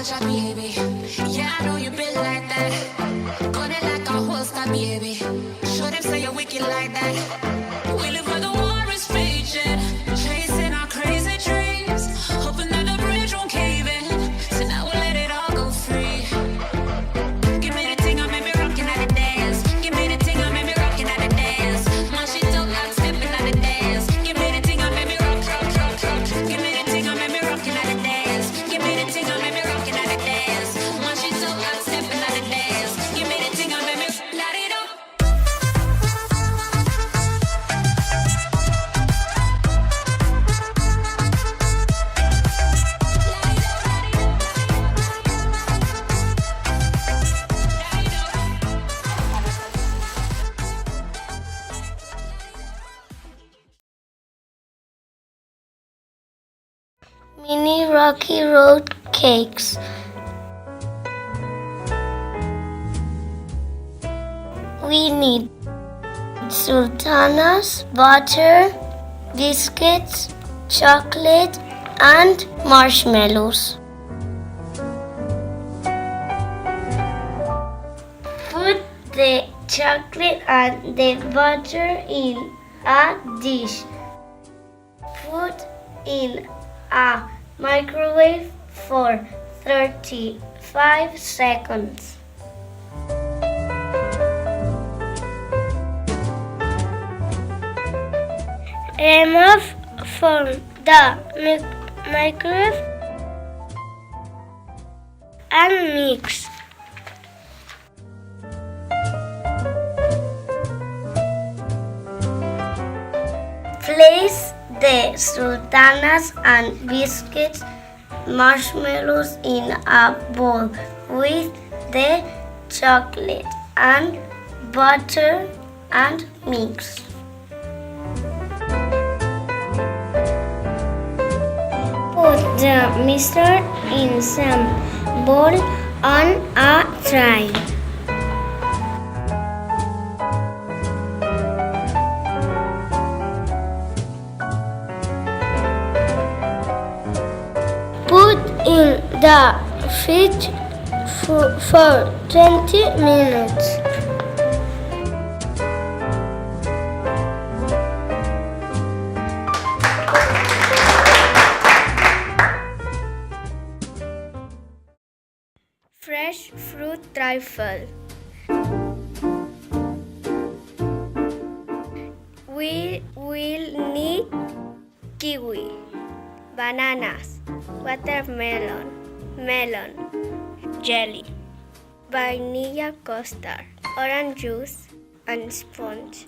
soldier, baby. Yeah, I know you been like that. Gun it like a holster, baby. Show them say you're wicked like that. We live where the war is raging, chasing our crazy dreams, hoping that the bridge won't cave in. So now we'll let it all go free. Give me the thing, I make me rockin' at the dance. Give me the thing, I make me rockin' at the dance. My shit don't like stepping at the dance. Give me the thing, I make me rock, rock, rock, rock. Give me the thing, I make me rockin' at the dance. Give me the thing, I make me rockin' at the dance. My shit don't like stepping at the dance. Give me the thing, I make me light it up. Mini Rocky Road cakes. We need sultanas, butter, biscuits, chocolate, and marshmallows. Put the chocolate and the butter in a dish. Put in a microwave for 35 seconds. Remove from the microwave and mix. Place the sultanas and biscuits, marshmallows in a bowl with the chocolate and butter and mix. Put the mixture in some bowl on a tray. Put in the fridge for 20 minutes. Fresh fruit trifle. We will need kiwi, bananas, watermelon, melon, jelly, vanilla custard, orange juice, and sponge.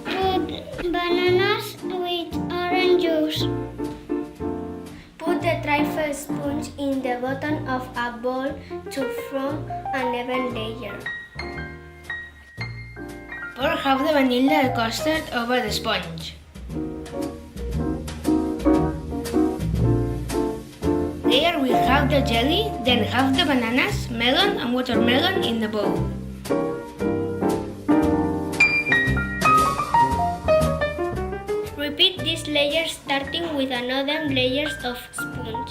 Put bananas with orange juice. Put the trifle sponge in the bottom of a bowl to form an even layer. Pour half the vanilla custard over the sponge. Layer with half the jelly, then half the bananas, melon and watermelon in the bowl. Repeat these layers starting with another layers of sponge.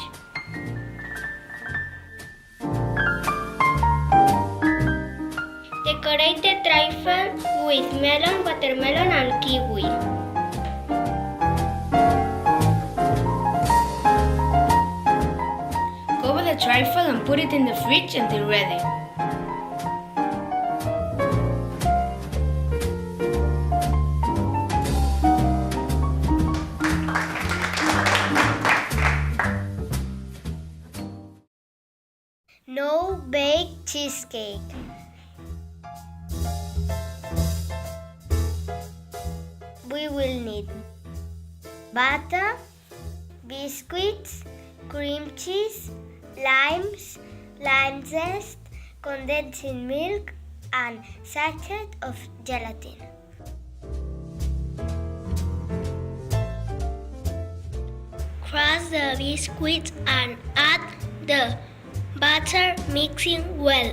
Decorate the trifle with melon, watermelon, and kiwi. Cover the trifle and put it in the fridge until ready. No bake cheesecake. We will need butter, biscuits, cream cheese, limes, lime zest, condensed milk, and sachet of gelatin. Crush the biscuits and add the butter, mixing well.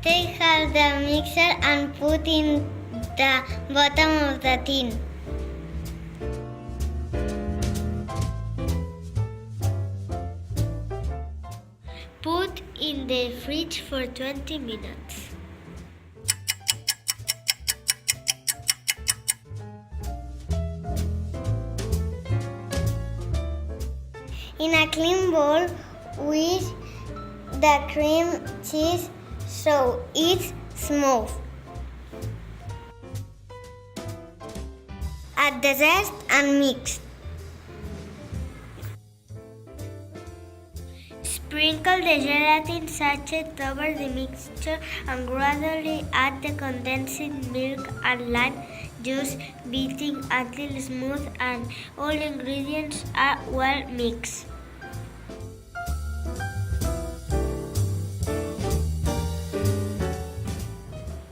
Take out the mixer and put in the bottom of the tin. Put in the fridge for 20 minutes. In a clean bowl, whisk the cream cheese so it's smooth. Add the zest and mix. Sprinkle the gelatin sachet over the mixture and gradually add the condensed milk and lime juice, beating until smooth and all ingredients are well mixed.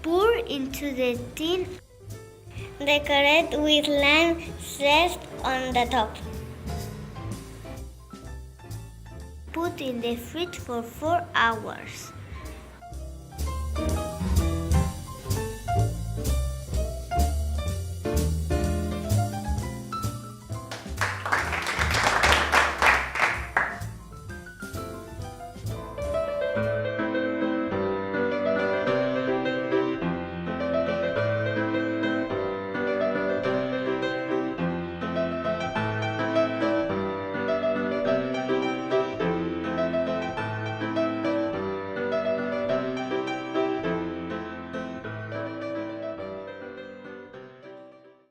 Pour into the tin. Decorate with lime zest on the top. Put in the fridge for 4 hours.